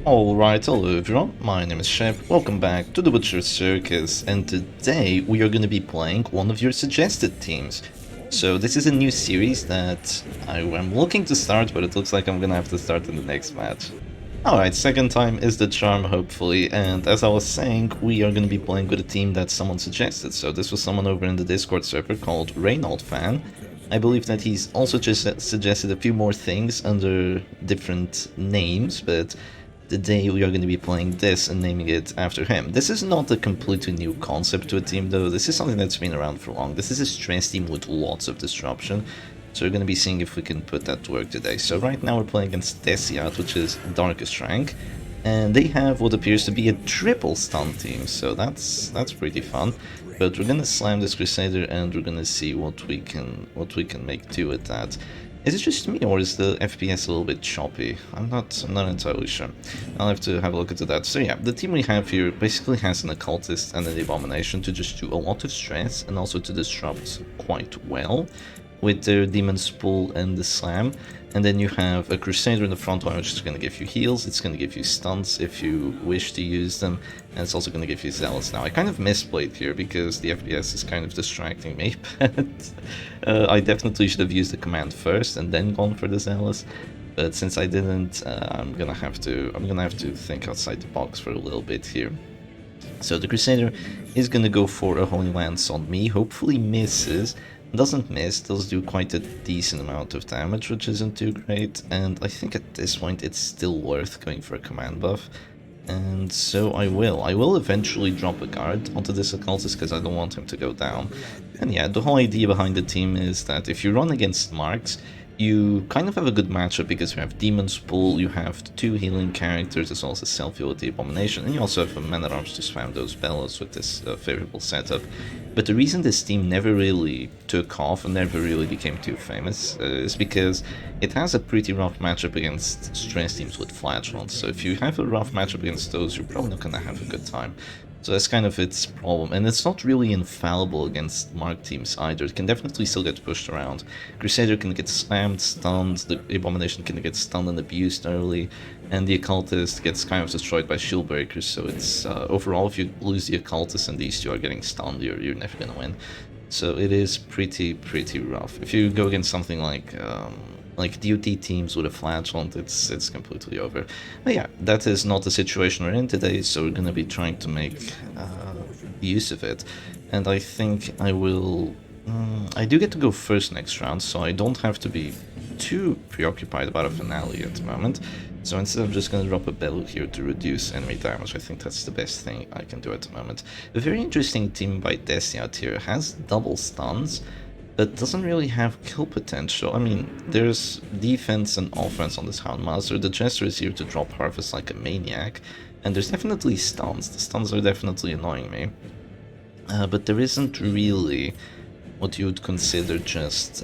Alright, hello everyone, my name is Shep, welcome back to the Butcher Circus, and today we are going to be playing one of your suggested teams. So this is a new series that I'm looking to start, but it looks like I'm going to have to start in the next match. Alright, second time is the charm hopefully, and as I was saying, we are going to be playing with a team that someone suggested. So this was someone over in the Discord server called Reynauld fan. I believe that he's also just suggested a few more things under different names, but today we are going to be playing this and naming it after him. This is not a completely new concept to a team though, this is something that's been around for long. This is a stress team with lots of disruption, so we're going to be seeing if we can put that to work today. So right now we're playing against dasial, which is darkest rank, and they have what appears to be a triple stun team, so that's pretty fun. But we're going to slam this Crusader and we're going to see what we can make do with that. Is it just me, or is the FPS a little bit choppy? I'm not entirely sure. I'll have to have a look into that. So yeah, the team we have here basically has an Occultist and an Abomination to just do a lot of stress and also to disrupt quite well with their Demon's Pull and the Slam. And then you have a Crusader in the front line, which is going to give you heals, it's going to give you stuns if you wish to use them, and it's also going to give you Zealous. Now, I kind of misplayed here because the FPS is kind of distracting me, but I definitely should have used the command first and then gone for the Zealous. But since I didn't, I'm gonna have to think outside the box for a little bit here. So the Crusader is gonna go for a Holy Lance on me, hopefully misses. Doesn't miss, does do quite a decent amount of damage, which isn't too great, and I think at this point it's still worth going for a command buff, and so I will eventually drop a guard onto this Occultist because I don't want him to go down. And yeah, the whole idea behind the team is that if you run against Marks, you kind of have a good matchup because you have Demon's Pull, you have two healing characters as well as a self-heal with the Abomination, and you also have a Man-at-Arms to spam those bellows with this favorable setup. But the reason this team never really took off and never really became too famous is because it has a pretty rough matchup against stress teams with Flagellant. So if you have a rough matchup against those, you're probably not gonna have a good time. So that's kind of its problem, and it's not really infallible against Mark teams either. It can definitely still get pushed around. Crusader can get slammed, stunned, the Abomination can get stunned and abused early, and the Occultist gets kind of destroyed by shield breakers, so it's overall if you lose the Occultist and these two are getting stunned, you're never gonna win. So it is pretty rough. If you go against something like DOT teams with a Flagellant, it's completely over. But yeah, that is not the situation we're in today, so we're gonna be trying to make use of it. And I think I will... I do get to go first next round, so I don't have to be too preoccupied about a finale at the moment. So instead I'm just gonna drop a bellow here to reduce enemy damage. I think that's the best thing I can do at the moment. A very interesting team by Desi out here has double stuns, but doesn't really have kill potential. I mean, there's defense and offense on this Houndmaster. The Jester is here to drop Harvest like a maniac, and there's definitely stuns. The stuns are definitely annoying me. But there isn't really what you would consider just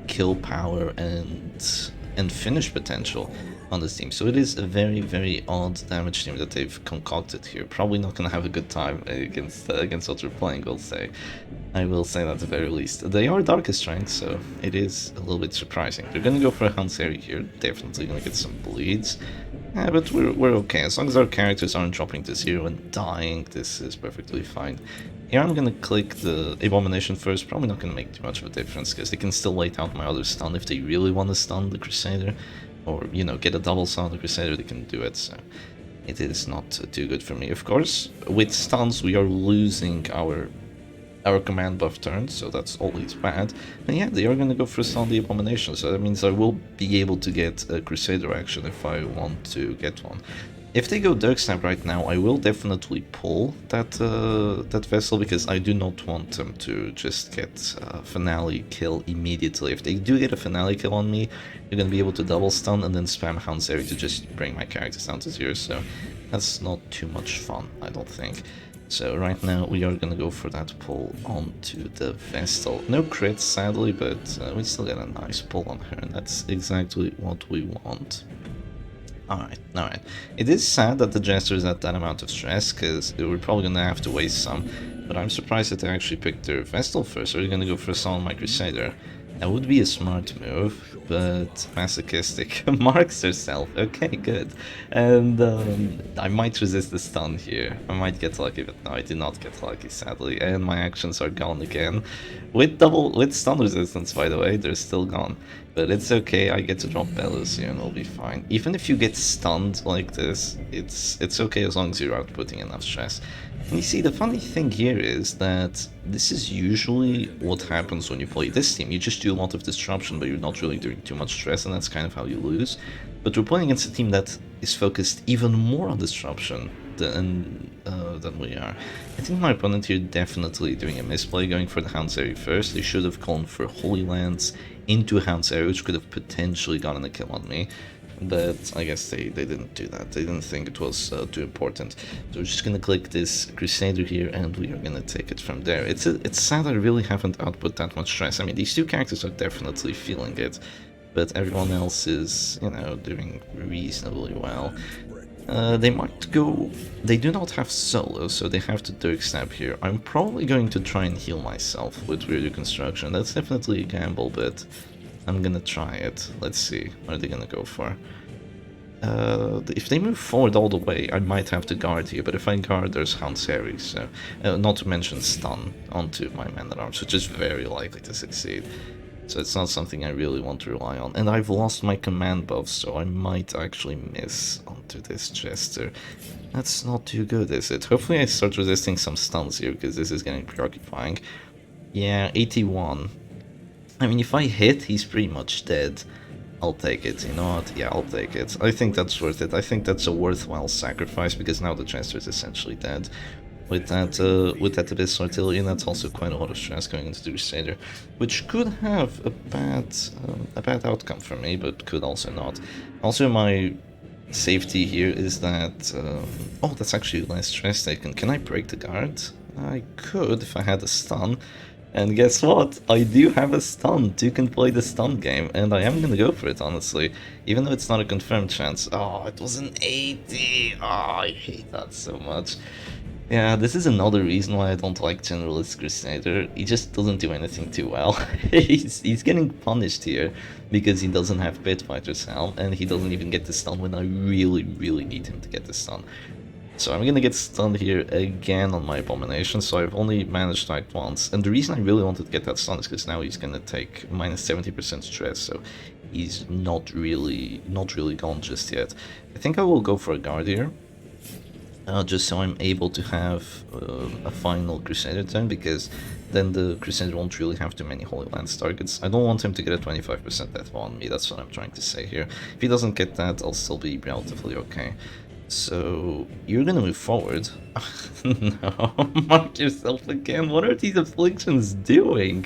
kill power and finish potential on this team. So it is a very odd damage team that they've concocted here. Probably not gonna have a good time against what we're playing, I will say that at the very least. They are darkest rank, so it is a little bit surprising. They're gonna go for a Hanseri here, definitely gonna get some bleeds. Yeah, but we're okay. As long as our characters aren't dropping to 0 and dying, this is perfectly fine. Here I'm gonna click the Abomination first, probably not gonna make too much of a difference, because they can still wait out my other stun if they really want to stun the Crusader, or, you know, get a double stun on the Crusader, they can do it, so it is not too good for me. Of course, with stuns we are losing our command buff turns, so that's always bad. And yeah, they are gonna go for a stun the Abomination, so that means I will be able to get a Crusader action if I want to get one. If they go Dirk Snap right now, I will definitely pull that vessel, because I do not want them to just get a finale kill immediately. If they do get a finale kill on me, you're gonna be able to double stun and then spam Hanseri to just bring my characters down to 0, so that's not too much fun, I don't think. So right now we are gonna go for that pull onto the Vestal. No crits sadly, but we still get a nice pull on her, and that's exactly what we want. Alright. It is sad that the Jester is at that amount of stress, because we're probably gonna have to waste some, but I'm surprised that they actually picked their Vestal first. Are they gonna go for a Summon my Crusader? That would be a smart move, but masochistic. Marks herself. Okay, good. And I might resist the stun here. I might get lucky, but no, I did not get lucky, sadly. And my actions are gone again. With stun resistance, by the way, they're still gone. But it's okay, I get to drop bellows here and we'll be fine. Even if you get stunned like this, it's okay as long as you're outputting enough stress. And you see, the funny thing here is that this is usually what happens when you play this team. You just do a lot of disruption, but you're not really doing too much stress, and that's kind of how you lose. But we're playing against a team that is focused even more on disruption than we are. I think my opponent here definitely doing a misplay, going for the Hound's Area first. They should have gone for Holy Lance into Hound's Area, which could have potentially gotten a kill on me. But I guess they didn't do that. They didn't think it was too important. So we're just gonna click this Crusader here, and we are gonna take it from there. It's sad I really haven't output that much stress. I mean, these two characters are definitely feeling it, but everyone else is, you know, doing reasonably well. They might go... They do not have solo, so they have to Dirk Stab here. I'm probably going to try and heal myself with Weird Reconstruction. That's definitely a gamble, but I'm gonna try it. Let's see, what are they gonna go for? If they move forward all the way, I might have to guard here, but if I guard, there's Hound's Area, so... not to mention stun onto my Man-at-Arms, which is very likely to succeed. So it's not something I really want to rely on. And I've lost my command buff, so I might actually miss onto this Jester. That's not too good, is it? Hopefully I start resisting some stuns here, because this is getting preoccupying. Yeah, 81. I mean, if I hit, he's pretty much dead. I'll take it, you know what? Yeah, I'll take it. I think that's worth it. I think that's a worthwhile sacrifice, because now the Jester is essentially dead. With that Abyss Artillery, and that's also quite a lot of stress going into the Crusader, which could have a bad outcome for me, but could also not. Also, my safety here is that... oh, that's actually less stress taken. Can I break the guard? I could if I had a stun. And guess what? I do have a stun. You can play the stun game, and I am gonna go for it, honestly. Even though it's not a confirmed chance. Oh, it was an 80! Oh, I hate that so much. Yeah, this is another reason why I don't like Generalist Crusader. He just doesn't do anything too well. he's getting punished here because he doesn't have Pitfighter's Helm, and he doesn't even get the stun when I really, really need him to get the stun. So I'm gonna get stunned here again on my Abomination, so I've only managed to act once. And the reason I really wanted to get that stun is because now he's gonna take minus 70% stress, so he's not really gone just yet. I think I will go for a guard here. Just so I'm able to have a final Crusader turn, because then the Crusader won't really have too many Holy Lance targets. I don't want him to get a 25% death on me, that's what I'm trying to say here. If he doesn't get that, I'll still be relatively okay. So, you're gonna move forward. No, mark yourself again. What are these afflictions doing?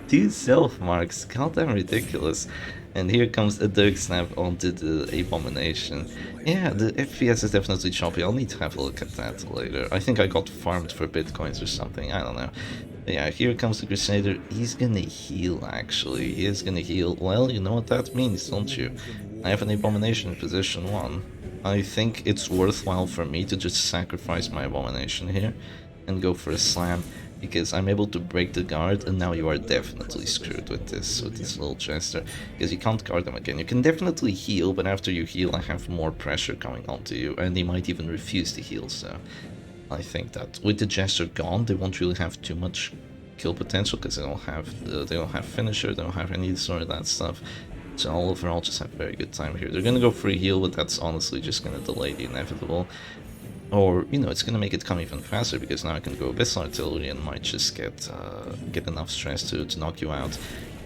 2 self-marks, goddamn ridiculous. And here comes a Dirk Snap onto the Abomination. Yeah, the FPS is definitely choppy. I'll need to have a look at that later. I think I got farmed for bitcoins or something, I don't know. But yeah, here comes the Crusader. He's gonna heal, actually. He is gonna heal. Well, you know what that means, don't you? I have an Abomination in position 1. I think it's worthwhile for me to just sacrifice my Abomination here and go for a slam, because I'm able to break the guard, and now you are definitely screwed with this little Jester, because you can't guard him again. You can definitely heal, but after you heal I have more pressure coming onto you, and they might even refuse to heal, so I think that with the Jester gone, they won't really have too much kill potential, because they don't have finisher, they don't have any sort of that stuff. So all overall, just have a very good time here. They're gonna go for a heal, but that's honestly just gonna delay the inevitable. Or, you know, it's gonna make it come even faster, because now I can go Abyss Artillery and might just get enough stress to knock you out.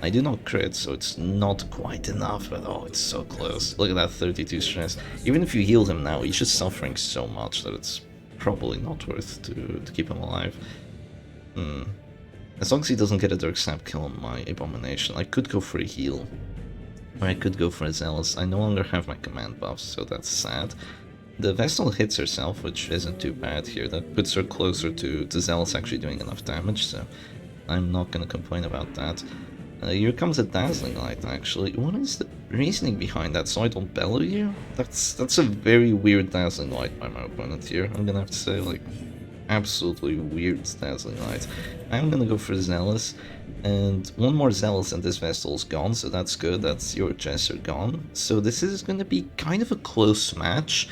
I do not crit, so it's not quite enough, but oh, it's so close. Look at that 32 stress. Even if you heal him now, he's just suffering so much that it's probably not worth to keep him alive. As long as he doesn't get a Dirk Snap kill on my Abomination, I could go for a heal. Or I could go for a Zealous. I no longer have my command buffs, so that's sad. The Vestal hits herself, which isn't too bad here. That puts her closer to Zealous actually doing enough damage, so I'm not gonna complain about that. Here comes a Dazzling Light, actually. What is the reasoning behind that? So I don't bellow you? That's a very weird Dazzling Light by my opponent here. I'm gonna have to say, like, absolutely weird dazzling light. I'm gonna go for Zealous, and one more Zealous and this Vestal's gone, so that's good. That's your Jester gone. So this is gonna be kind of a close match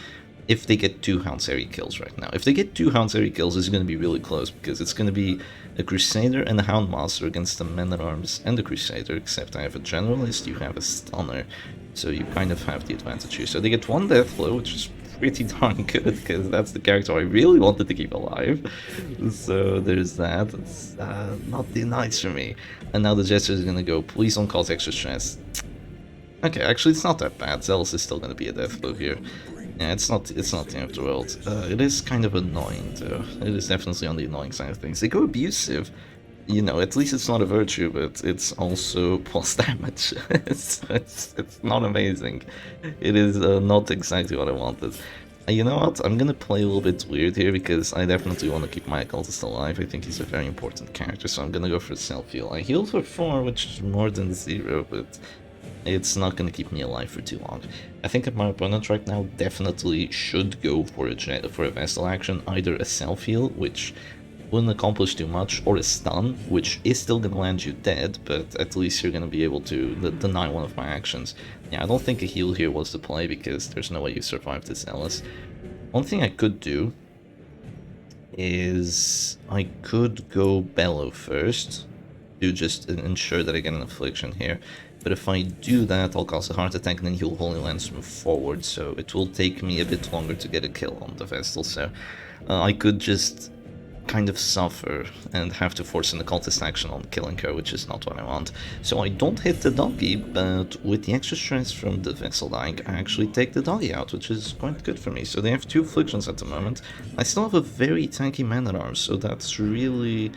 if they get 2 Houndsary kills right now. If they get 2 Houndsary kills, it's gonna be really close, because it's gonna be a Crusader and a Houndmaster against the Men-at-Arms and the Crusader, except I have a Generalist, you have a Stunner, so you kind of have the advantage here. So they get 1 death blow, which is pretty darn good, because that's the character I really wanted to keep alive. So there's that. It's not the nice for me. And now the Jester is gonna go, please don't cause extra stress. Okay, actually it's not that bad. Zealous is still gonna be a death blow here. Yeah, it's not the end of the world. It is kind of annoying though. It is definitely on the annoying side of things. They go abusive. You know, at least it's not a virtue, but it's also plus damage. it's not amazing. It is not exactly what I wanted. You know what? I'm gonna play a little bit weird here, because I definitely want to keep my cultist alive. I think he's a very important character, so I'm gonna go for self-heal. I heal for 4, which is more than 0, but it's not gonna keep me alive for too long. I think that my opponent right now definitely should go for a Vestal action, either a self-heal, which wouldn't accomplish too much, or a stun, which is still gonna land you dead, but at least you're gonna be able to deny one of my actions. Yeah, I don't think a heal here was the play, because there's no way you survive this Zealous. One thing I could do is I could go Bellow first, to just ensure that I get an affliction here. But if I do that, I'll cause a heart attack, and then he'll Holy Lance move forward, so it will take me a bit longer to get a kill on the Vestal, so I could just kind of suffer and have to force an occultist action on killing her, which is not what I want. So I don't hit the doggy, but with the extra stress from the Vessel dying, I actually take the doggy out, which is quite good for me. So they have 2 afflictions at the moment. I still have a very tanky Man-at-Arms, so that's really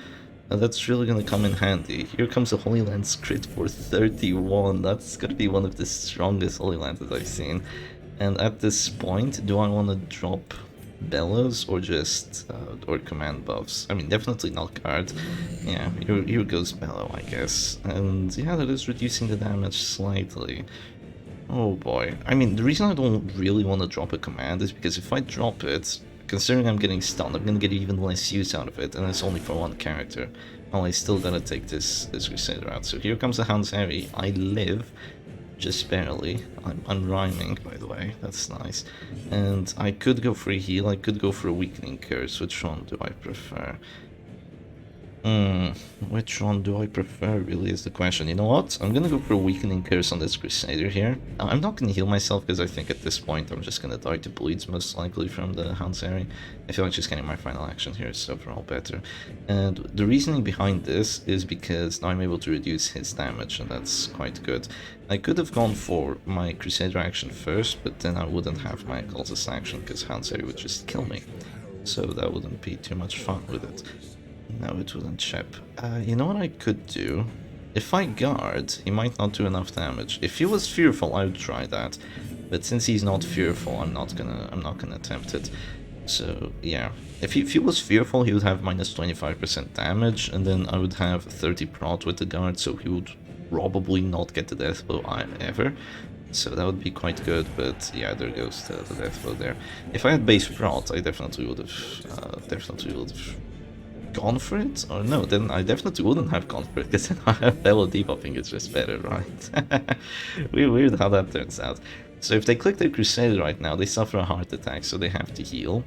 gonna come in handy. Here comes a Holy Lance crit for 31. That's gonna be one of the strongest Holy Lances I've seen. And at this point, do I want to drop Bellows or just or command buffs? I mean, definitely not guard. Yeah, here goes Bellow, I guess. And yeah, that is reducing the damage slightly. Oh boy. I mean, the reason I don't really want to drop a command is because if I drop it, considering I'm getting stunned, I'm gonna get even less use out of it, and it's only for 1 character. Well, I still gotta take this Crusader out. So here comes the Houndsary. I live, just barely. I'm rhyming, by the way, that's nice. And I could go for a heal, I could go for a Weakening Curse. Which one do I prefer? Which one do I prefer, really, is the question. You know what? I'm gonna go for a Weakening Curse on this Crusader here. I'm not gonna heal myself, because I think at this point I'm just gonna die to bleeds, most likely, from the Houndsary. I feel like just getting my final action here is overall better. And the reasoning behind this is because now I'm able to reduce his damage, and that's quite good. I could have gone for my Crusader action first, but then I wouldn't have my Cultist action, because Houndsary would just kill me. So that wouldn't be too much fun with it. No, it wouldn't chip. You know what I could do? If I guard, he might not do enough damage. If he was fearful, I would try that. But since he's not fearful, I'm not gonna attempt it. So yeah, if he was fearful, he would have minus 25% damage, and then I would have 30 prot with the guard, so he would probably not get the death blow ever. So that would be quite good, but yeah, there goes the death blow there. If I had base prot, I definitely would have gone for it? Or no, then I definitely wouldn't have gone for it, because then I have Bellow debuffing, it's just better, right? Weird how that turns out. So if they click their Crusader right now, they suffer a heart attack, so they have to heal.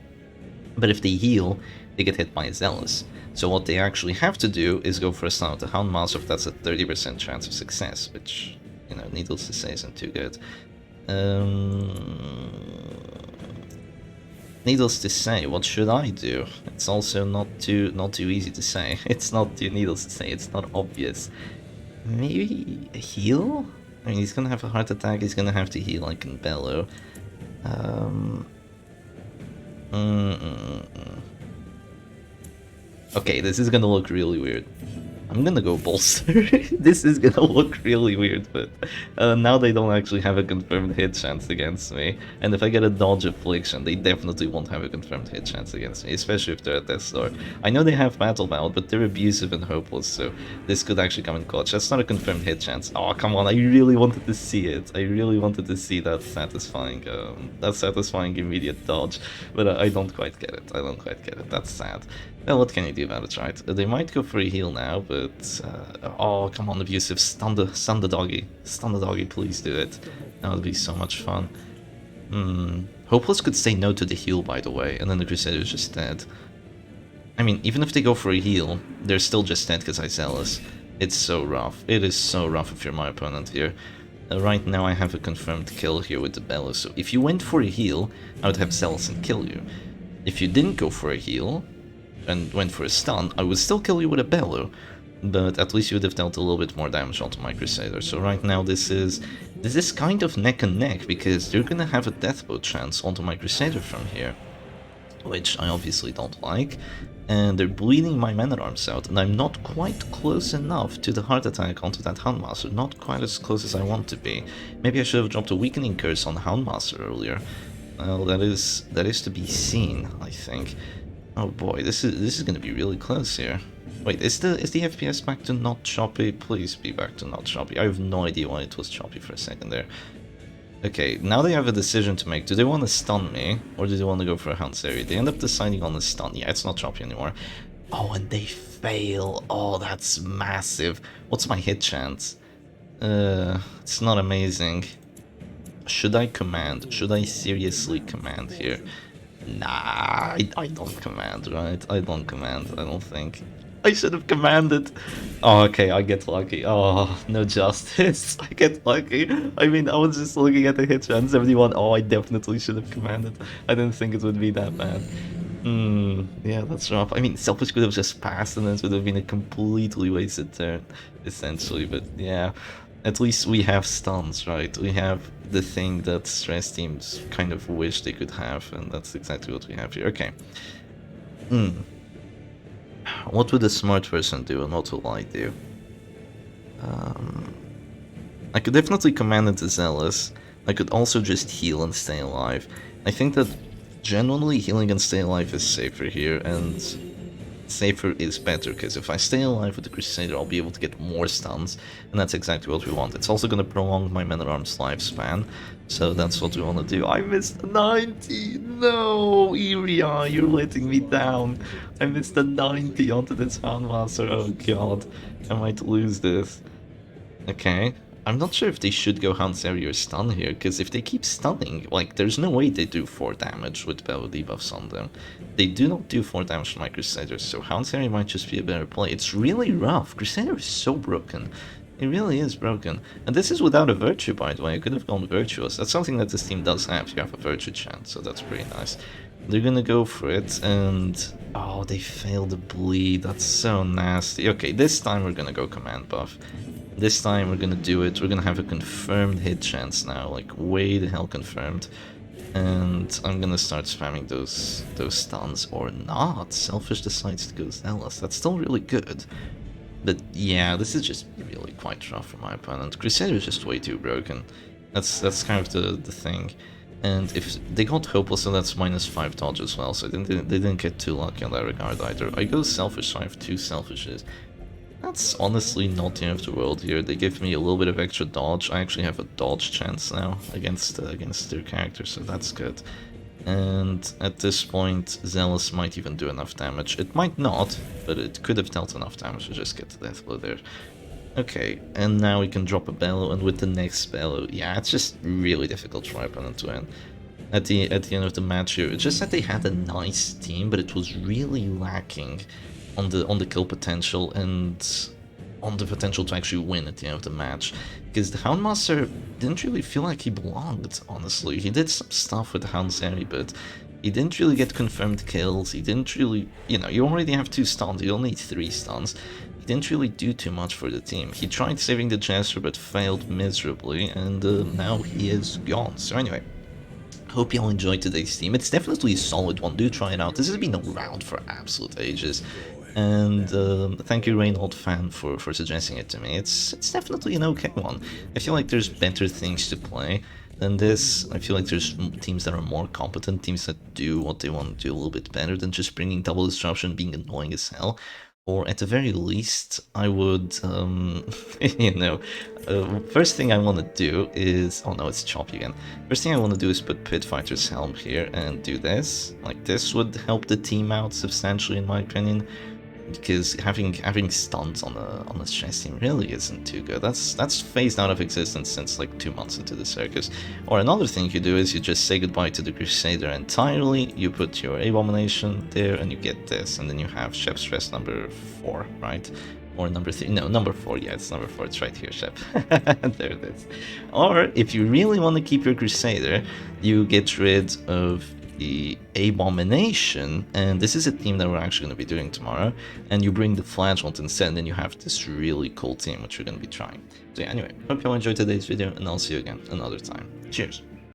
But if they heal, they get hit by a Zealous. So what they actually have to do is go for a stun of the Houndmaster. That's a 30% chance of success, which, you know, needless to say, isn't too good. Needless to say, what should I do? It's also not too easy to say. It's not too needless to say, it's not obvious. Maybe a heal? I mean, he's gonna have a heart attack, he's gonna have to heal like in Bellow. Okay, this is gonna look really weird. I'm gonna go bolster. This is gonna look really weird, but now they don't actually have a confirmed hit chance against me. And if I get a dodge affliction, they definitely won't have a confirmed hit chance against me, especially if they're at Death's Door. I know they have Battle Bound, but they're abusive and hopeless, so this could actually come in clutch. That's not a confirmed hit chance. Oh, come on, I really wanted to see it. I really wanted to see that satisfying immediate dodge, but I don't quite get it. I don't quite get it. That's sad. Well, what can you do about it, right? They might go for a heal now, but... oh, come on, abusive. Stun the doggy. Stun the doggy, please do it. That would be so much fun. Hopeless could say no to the heal, by the way, and then the Crusader's just dead. I mean, even if they go for a heal, they're still just dead because I Zealous. It's so rough. It is so rough if you're my opponent here. Right now I have a confirmed kill here with the Bellow, so if you went for a heal, I would have Zealous and kill you. If you didn't go for a heal, and went for a stun, I would still kill you with a Bellow, but at least you would have dealt a little bit more damage onto my Crusader. So right now this is kind of neck and neck, because they're gonna have a Deathbow chance onto my Crusader from here, which I obviously don't like, and they're bleeding my Man-at-Arms out, and I'm not quite close enough to the Heart Attack onto that Houndmaster, not quite as close as I want to be. Maybe I should have dropped a Weakening Curse on the Houndmaster earlier. Well, that is to be seen, I think. Oh boy, this is gonna be really close here. Wait, is the FPS back to not choppy? Please be back to not choppy. I have no idea why it was choppy for a second there. Okay, now they have a decision to make. Do they want to stun me, or do they want to go for a Hound Series? They end up deciding on the stun. Yeah, it's not choppy anymore. Oh, and they fail. Oh, that's massive. What's my hit chance? It's not amazing. Should I command? Should I seriously command here? Nah, I don't command, right? I don't command, I don't think. I should have commanded. Oh, okay, I get lucky. Oh, no justice. I get lucky. I mean, I was just looking at the hit chance, 71. Oh, I definitely should have commanded. I didn't think it would be that bad. Yeah, that's rough. I mean, Selfish could have just passed and this would have been a completely wasted turn, essentially, but yeah. At least we have stuns, right? We have the thing that stress teams kind of wish they could have, and that's exactly what we have here. Okay. What would a smart person do, and what will I do? I could definitely command into Zealous. I could also just heal and stay alive. I think that generally healing and stay alive is safer here, and safer is better, because if I stay alive with the Crusader, I'll be able to get more stuns, and that's exactly what we want. It's also going to prolong my Man-at-Arms lifespan, so that's what we want to do. I missed the 90! No, Iria, you're letting me down. I missed the 90 onto this Houndmaster. Oh god, I might lose this. Okay. I'm not sure if they should go Hound Series or stun here, because if they keep stunning, like, there's no way they do 4 damage with Bellow debuffs on them. They do not do 4 damage to my Crusaders, so Hound Series might just be a better play. It's really rough. Crusader is so broken. It really is broken. And this is without a Virtue, by the way. I could have gone Virtuous. That's something that this team does have. You have a Virtue chance, so that's pretty nice. They're gonna go for it, and... oh, they failed the bleed. That's so nasty. Okay, this time we're gonna go Command Buff. This time we're gonna do it. We're gonna have a confirmed hit chance now, like way the hell confirmed. And I'm gonna start spamming those stuns, or not. Selfish decides to go Zealous. That's still really good. But yeah, this is just really quite rough for my opponent. Crusader is just way too broken. That's kind of the thing. And if they got Hopeless, so that's -5 dodge as well, so they didn't get too lucky in that regard either. I go Selfish, so I have 2 Selfishes. That's honestly not the end of the world here. They give me a little bit of extra dodge. I actually have a dodge chance now against their character, so that's good. And at this point, Zealous might even do enough damage. It might not, but it could have dealt enough damage to just get the death blow there. Okay, and now we can drop a Bellow, and with the next Bellow, yeah, it's just really difficult for my opponent to win. At the end of the match here, it's just that they had a nice team, but it was really lacking on the kill potential and on the potential to actually win at the end of the match, because the Houndmaster didn't really feel like he belonged, honestly. He did some stuff with the Hound Series, but he didn't really get confirmed kills. He didn't really, you know, you already have 2 stuns, you don't need 3 stuns. He didn't really do too much for the team. He tried saving the Jester, but failed miserably, and now he is gone. So anyway, hope you all enjoyed today's team. It's definitely a solid one. Do try it out. This has been around for absolute ages. And thank you, Reynauld fan, for suggesting it to me. It's definitely an okay one. I feel like there's better things to play than this. I feel like there's teams that are more competent, teams that do what they want to do a little bit better than just bringing double disruption, being annoying as hell. Or at the very least, I would, you know, first thing I want to do is, oh no, it's choppy again. First thing I want to do is put Pit Fighter's Helm here and do this. Like, this would help the team out substantially, in my opinion, because having stunts on a chess team really isn't too good. That's phased out of existence since like 2 months into the Circus. Or another thing you do is you just say goodbye to the Crusader entirely, you put your Abomination there, and you get this, and then you have Shep Stress number 4, right? Or number 3, no, number 4, yeah, it's number 4, it's right here, Shep. There it is. Or, if you really want to keep your Crusader, you get rid of the Abomination, and this is a theme that we're actually going to be doing tomorrow, and you bring the Flagellant instead, and then you have this really cool team which we're going to be trying. So yeah, anyway, hope you all enjoyed today's video, and I'll see you again another time. Cheers!